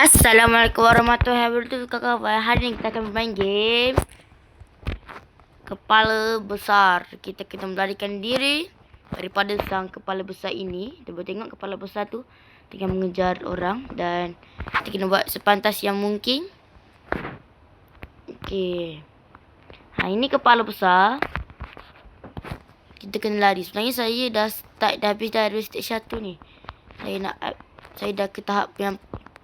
Assalamualaikum warahmatullahi wabarakatuh kawan-kawan. Hari ni kita akan bermain game Kepala Besar. Kita kena melarikan diri daripada sang kepala besar ini. Kita boleh tengok kepala besar tu tengah mengejar orang. Dan kita kena buat sepantas yang mungkin. Okey. Ini kepala besar. Kita kena lari. Sebenarnya saya dah habis dari stage 1 ni. Saya dah ke tahap yang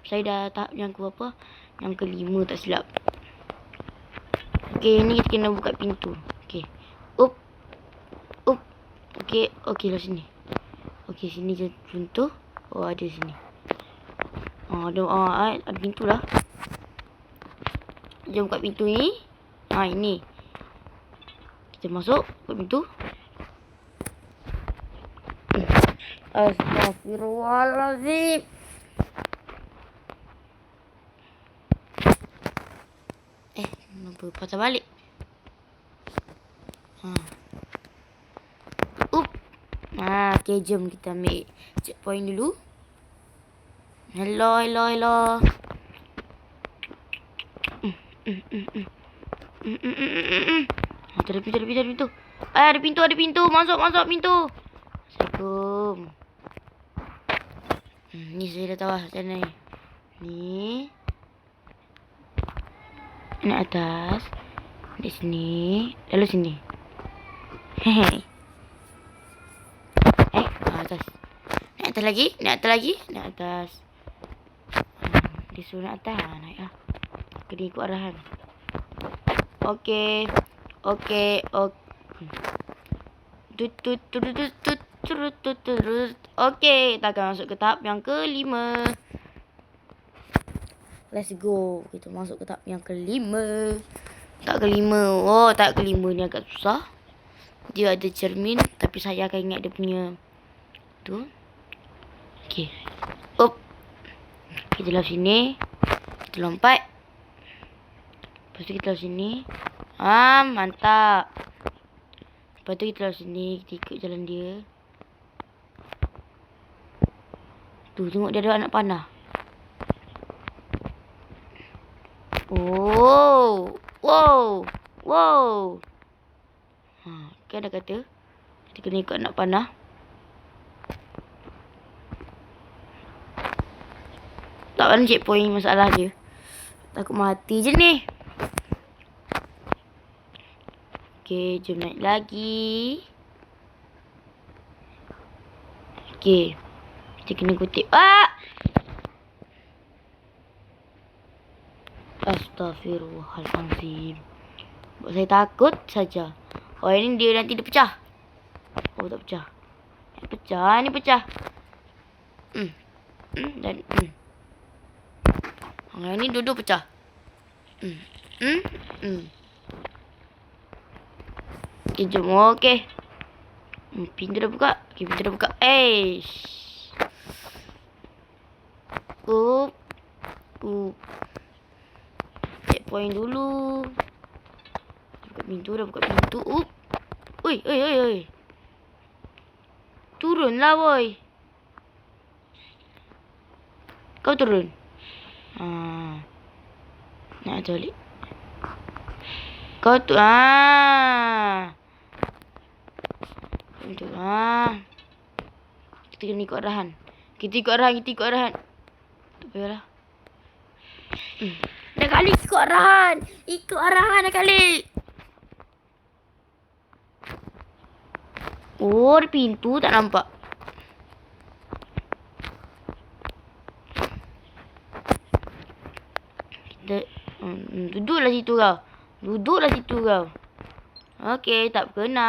ke berapa? Yang kelima tak silap. Okey, ni kita kena buka pintu. Okey. Up. Okey lah sini. Okey, sini je pintu. Oh, ada sini. Ada pintu lah. Jom buka pintu ni. Ini. Kita masuk buka pintu. Astaghfirullahaladzim. Kenapa patah balik? Okay, jom kita ambil checkpoint dulu. Hello. Ada pintu. Ada pintu. Masuk pintu. Assalamualaikum. Ni saya dah tahu macam mana ni. Naik atas. Di sini. Lalu sini. Hehe. Atas. Naik atas lagi. Naik atas. Dia suruh naik atas. Naik lah. Kena ikut arahan. Okey. Okey, kita akan masuk ke tahap yang kelima. Let's go. Kita masuk ke tahap yang kelima. Tahap kelima ni agak susah. Dia ada cermin, tapi saya akan ingat dia punya tu. Okey. Kita lewat sini. Kita lompat. Lepas tu kita lewat sini. Mantap. Lepas tu kita lewat sini. Kita ikut jalan dia. Tu, tengok dia ada anak panah. Wow. Kan dah kata kita kena ikut anak panah. Tak mana checkpoint masalah dia. Takut mati je ni. Okey, jom naik lagi. Okey. Kita kena kutip. Astaghfirullahaladzim. Buat saya takut saja. Ini dia nanti dia pecah. Tak pecah. Ni pecah. Dan ini dua-dua pecah. Okay, jom. Okey. Pintu dah buka. Pintu dah buka. Checkpoint dulu. Dah buka pintu. Oi. Turunlah, boy. Kau turun. Nak balik. Kau tu. Kita kena ikut arahan. Kita ikut arahan. Tak payahlah. Dah kali ikut arahan. Dah kali. Ada pintu tak nampak. Duduklah situ kau. Okey, tahap ke-6.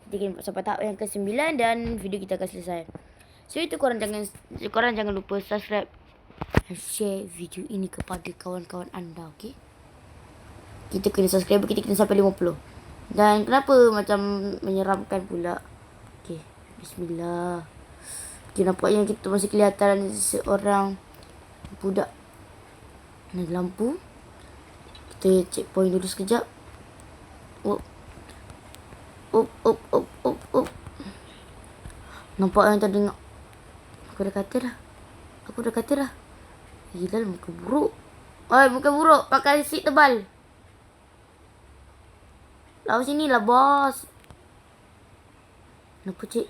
Kita kena sampai tahap yang ke-9 dan video kita akan selesai. So itu korang jangan lupa subscribe dan share video ini kepada kawan-kawan anda, okey? Kita kena subscribe, kita kena sampai 50. Dan kenapa macam menyeramkan pula? Okey, bismillah. Okay, nampaknya kita masih kelihatan seorang budak. Ada lampu. Kita checkpoint dulu sekejap. Nampak yang tadi dengar. Aku dah kata dah. Gila muka buruk. Oi, muka buruk. Pakai seat tebal. Lawan sini lah, bos. Kenapa, cik?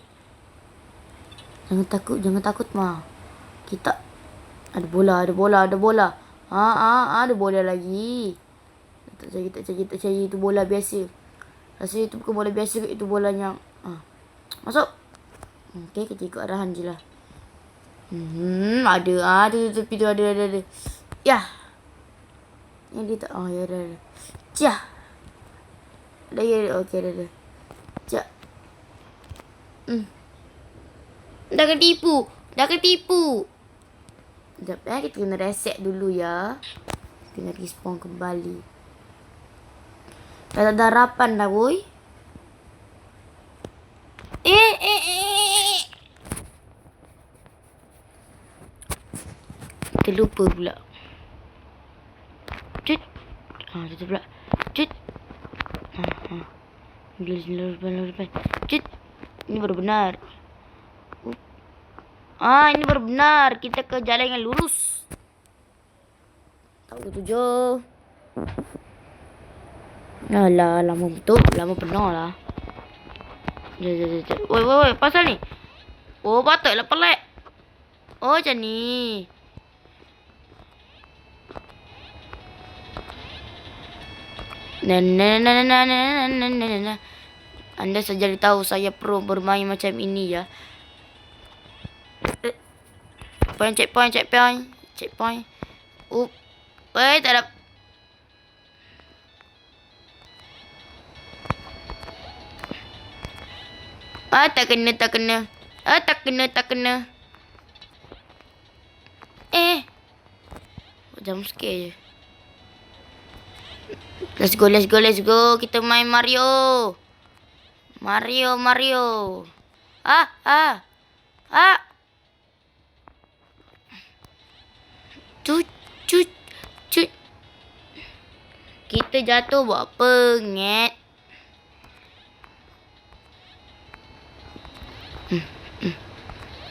Jangan takut, Ma. Kita ada bola. Ada bola lagi. Tak cari itu bola biasa. Rasanya itu bukan bola biasa, itu bolanya. Masuk. Okey, kita ikut arahan je lah. Ada tepi tu ada. Ya. Yang dia tak. Ya dah. Cah. Okey dah. Cak. Dah ketipu. Sekejap kita kena reset dulu ya. Kena respawn kembali. Dah tak ada harapan dah, boy. Terlupa pula. Cut. Tutup pula. Cut. Bismillahirrahmanirrahim. Cut. Ini baru benar. Ini baru benar. Kita ke jalan yang lurus. Tak ke 7. Alah, lama betul. Lama penuh lah. Woi, pasal ni? Oh, patutlah pelik. Oh, macam ni. Anda saja tahu saya pro bermain macam ini ya. Checkpoint. Tak ada. Tak kena. Tak kena. Jam scare je. Let's go. Kita main Mario. Cut. Kita jatuh buat apa, nget?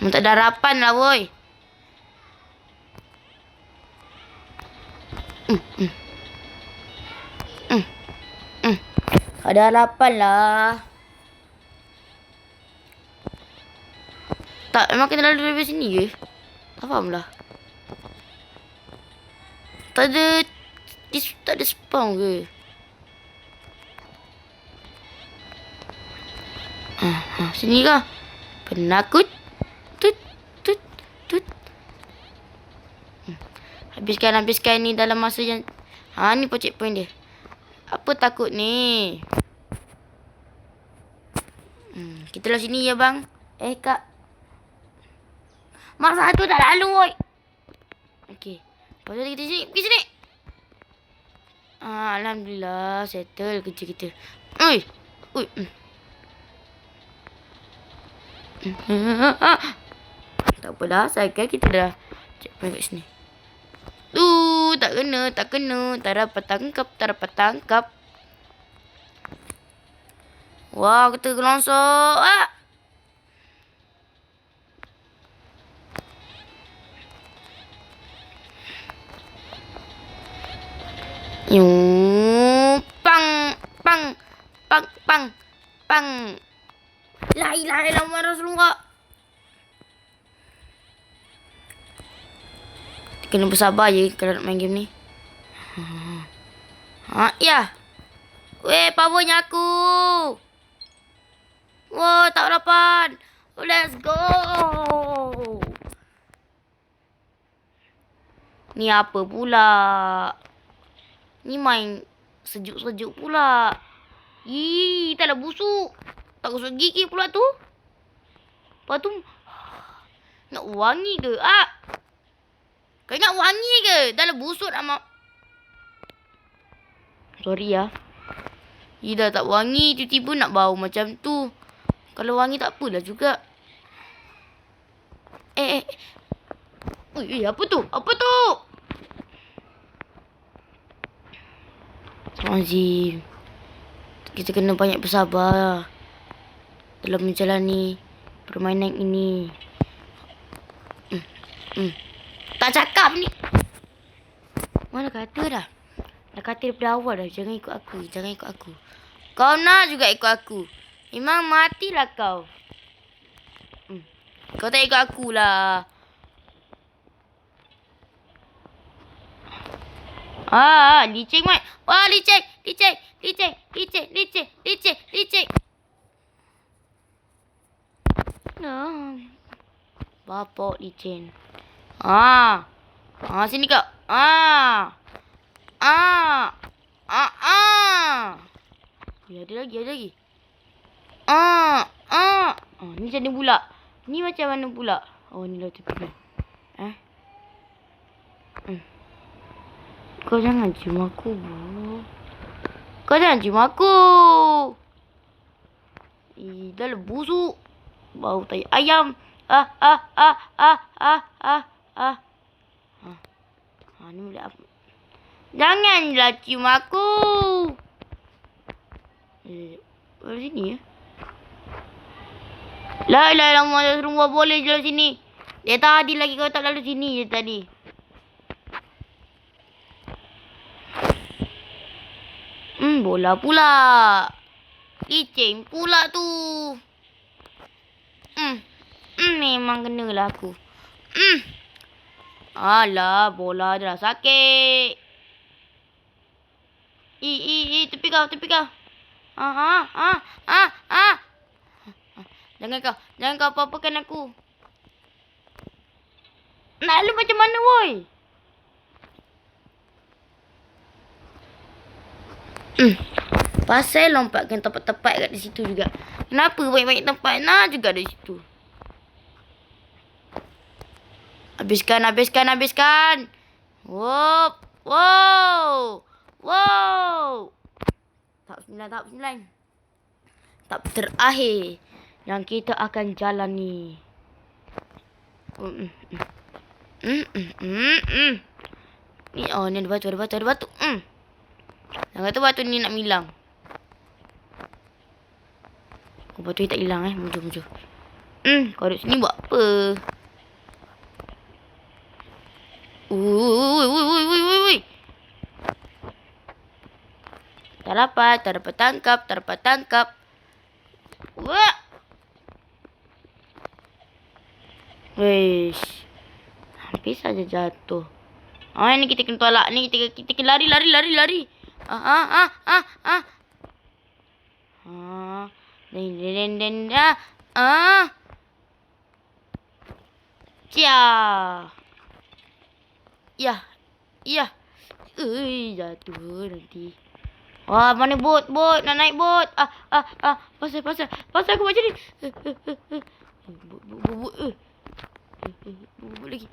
Tak ada harapan lah, boy. Ada harapan lah. Tak, memang kita lalu dari sini ke? Tak faham lah. Tak ada spawn ke? Sini kah? Penakut. Tut. Habiskan ni dalam masa yang... ni pun checkpoint dia. Apa takut ni? Kita lah sini ya, bang. Kak. Masa tu tak lalu, woi. Okey. Lepas tu kita pergi sini. Alhamdulillah, settle kerja kita. Ui. Tak apa dah, sayang kita dah checkpoint kat sini. Tak kena. Tak dapat tangkap. Wah, kita gelongsor. Pang. La ilaha illallah Rasulullah. Kena bersabar je kalau nak main game ni. Ya. Weh, powernya aku. Wah, tak dapat. Let's go. Ni apa pula? Ni main sejuk-sejuk pula. Taklah busuk. Tak gosok gigi pula tu. Lepas tu nak wangi ke? Kau ingat wangi ke? Dah lah busuk nak sorry ya. Dah tak wangi, tiba-tiba nak bau macam tu. Kalau wangi tak apalah juga. Apa tu? Azim. Kita kena banyak bersabar dalam menjalani permainan ini. Tak cakap ni. Mana kata dah? Dah kata daripada awal dah. Jangan ikut aku. Jangan ikut aku. Kau nak juga ikut aku. Memang matilah kau. Kau tak ikut aku lah. Licik mat. Wah, licik. Licik. Licik. Licik. Licik. Licik. Licik. Bapak licin. Sini kau. Ada lagi. Ni macam mana pula? Ni macam mana pula? Oh, ni lah tepi. Kau jangan cium aku, Bu. Kau jangan cium aku. Dah lah busuk. Bau tai ayam. Ni boleh apa? Janganlah cium aku. Dari sini ya? La ilaha illallah, semua boleh je lalu sini. Dia tadi lagi kau tak lalu sini je tadi. Bola pula. Licin pula tu. Memang kenalah aku. Alah, bola dah sakit. Tepi kau. Jangan kau apa-apakan aku. Nak lu macam mana, woi? Pasal lompatkan tempat-tempat kat di situ juga. Kenapa banyak-banyak tempat nak juga di situ? Habiskan. Wow. Tahap 9. Tahap terakhir yang kita akan jalani. Ni ada batu. Yang kata batu ni nak hilang. Batu ni tak hilang muncul. Kau duduk sini buat apa? Ui. Tak dapat tangkap. Wah. Wish. Hampir saja jatuh. Ini kita kena tolak. Ni kita kena lari. Ya. Jatuh nanti. Wah, mana bot? Nak naik bot. Pasal aku macam ni. Bot lagi.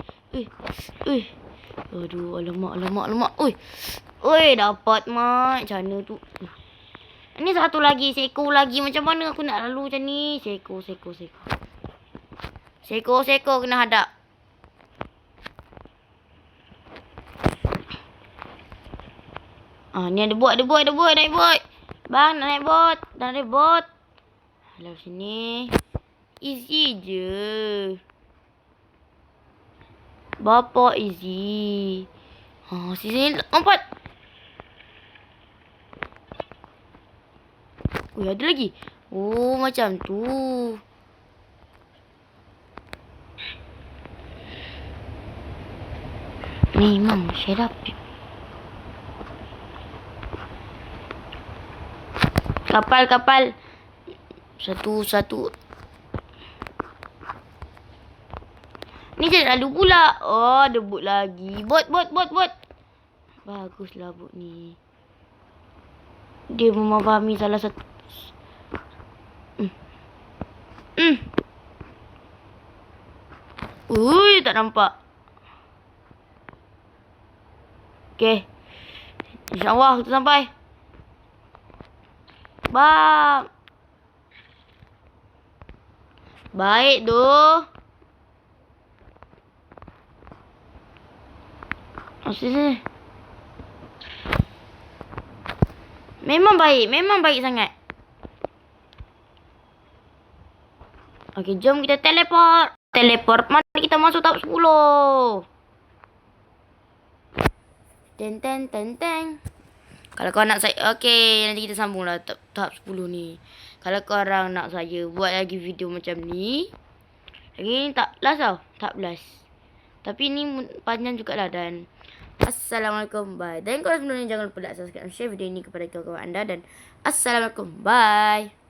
Aduh, alamak. Oi, dapat mat. Macam mana tu? Ini satu lagi, seko lagi. Macam mana aku nak lalu macam ni? Seko. Seko kena hadap. Ni ada bot. Naik bot. Bang, nak naik bot. Dah naik bot. Lalu sini. Easy je. Bapak easy. Sini lompat. Ada lagi. Macam tu. Memang shut up. Kapal. Satu. Ni jadi lalu pula. Ada bot lagi. Bot. Baguslah bot ni. Dia memahami salah satu. Tak nampak. Okay. InsyaAllah kita sampai. Bang. Baik doh. Sini. Memang baik sangat. Okey, jom kita teleport. Mari kita masuk tahap 10. Ten ten ten ten. Kalau kau nak saya, okey, nanti kita sambunglah tahap 10 ni. Kalau korang nak saya buat lagi video macam ni, lagi ni tak last tau, tak last. Tapi ni panjang jugalah. Dan Assalamualaikum, bye. Dan kalau sebelum ni jangan lupa like, subscribe dan share video ini kepada kawan-kawan anda. Dan Assalamualaikum, bye.